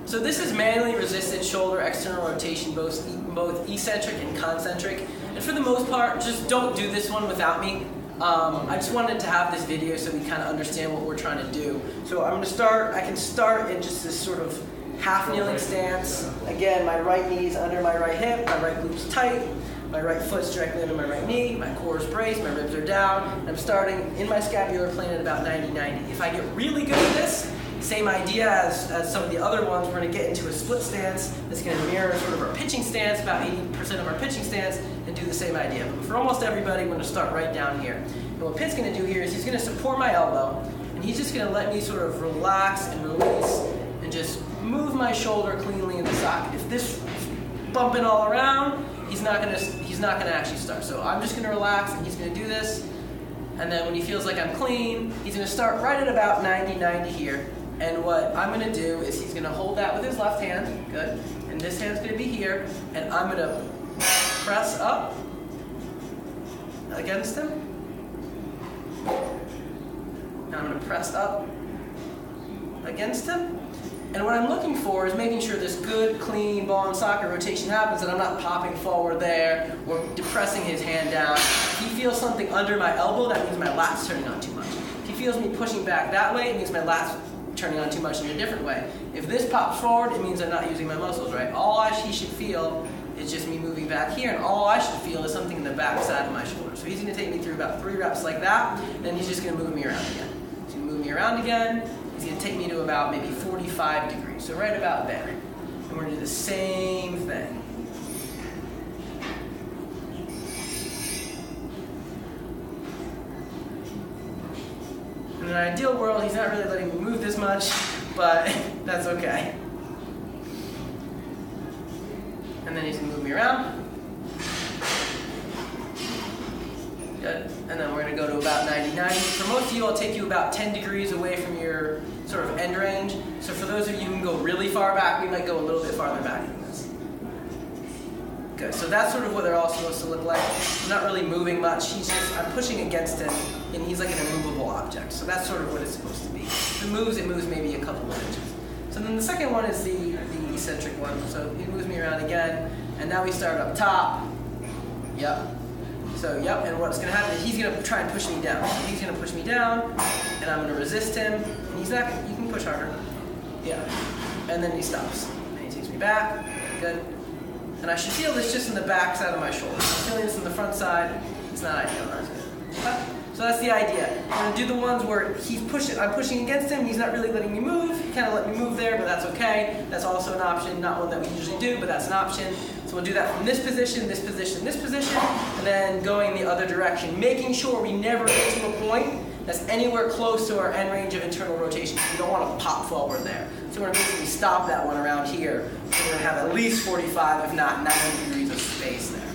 So this is manually resisted shoulder external rotation, both eccentric and concentric. And for the most part, just don't do this one without me. I just wanted to have this video so we kind of understand what we're trying to do. So I'm going to start, I can start in just this sort of half kneeling stance. Again, my right knee is under my right hip, my right glute is tight, my right foot's directly under my right knee, my core is braced, my ribs are down, and I'm starting in my scapular plane at about 90-90. If I get really good at this, same idea as some of the other ones, we're going to get into a split stance that's going to mirror sort of our pitching stance, about 80% of our pitching stance, and do the same idea. But for almost everybody, we're going to start right down here. And what Pitt's going to do here is he's going to support my elbow, and he's just going to let me sort of relax and release and just move my shoulder cleanly in the socket. If this is bumping all around, he's not going to actually start. So I'm just going to relax, and he's going to do this. And then when he feels like I'm clean, he's going to start right at about 90-90 here. And what I'm going to do is he's going to hold that with his left hand, good, and this hand's going to be here, and I'm going to press up against him, and I'm going to press up against him. And what I'm looking for is making sure this good, clean ball and socket rotation happens, and I'm not popping forward there or depressing his hand down. If he feels something under my elbow, that means my lat's turning on too much. If he feels me pushing back that way, it means my lat's turning on too much in a different way. If this pops forward, it means I'm not using my muscles right. All he should feel is just me moving back here, and all I should feel is something in the back side of my shoulder. So he's going to take me through about 3 reps like that, and then he's just going to move me around again. He's going to move me around again. He's going to take me to about maybe 45 degrees, so right about there. And we're going to do the same thing. In an ideal world, he's not really letting me move this much, but that's okay. And then he's going to move me around. Good. And then we're going to go to about 90-90. For most of you, it'll take you about 10 degrees away from your sort of end range. So for those of you who can go really far back, we might go a little bit farther back than this. Good. So that's sort of what they're all supposed to look like. I'm not really moving much. I'm pushing against him, and he's like an immovable object. So that's sort of what it's supposed to be. If it moves maybe a couple of inches. So then the second one is the eccentric one. So he moves me around again, and now we start up top. Yep. So yep, and what's going to happen is he's going to try and push me down. So he's going to push me down, and I'm going to resist him. And he's not. You can push harder. Yeah. And then he stops. And he takes me back. Good. And I should feel this just in the back side of my shoulder. I'm feeling this in the front side. It's not ideal. Not good. Okay. So that's the idea. We're going to do the ones where I'm pushing against him, he's not really letting me move. He kind of let me move there, but that's okay. That's also an option, not one that we usually do, but that's an option. So we'll do that from this position, this position, this position, and then going the other direction, making sure we never get to a point that's anywhere close to our end range of internal rotation. We don't want to pop forward there. So we're going to basically stop that one around here. So we're going to have at least 45, if not 90 degrees of space there.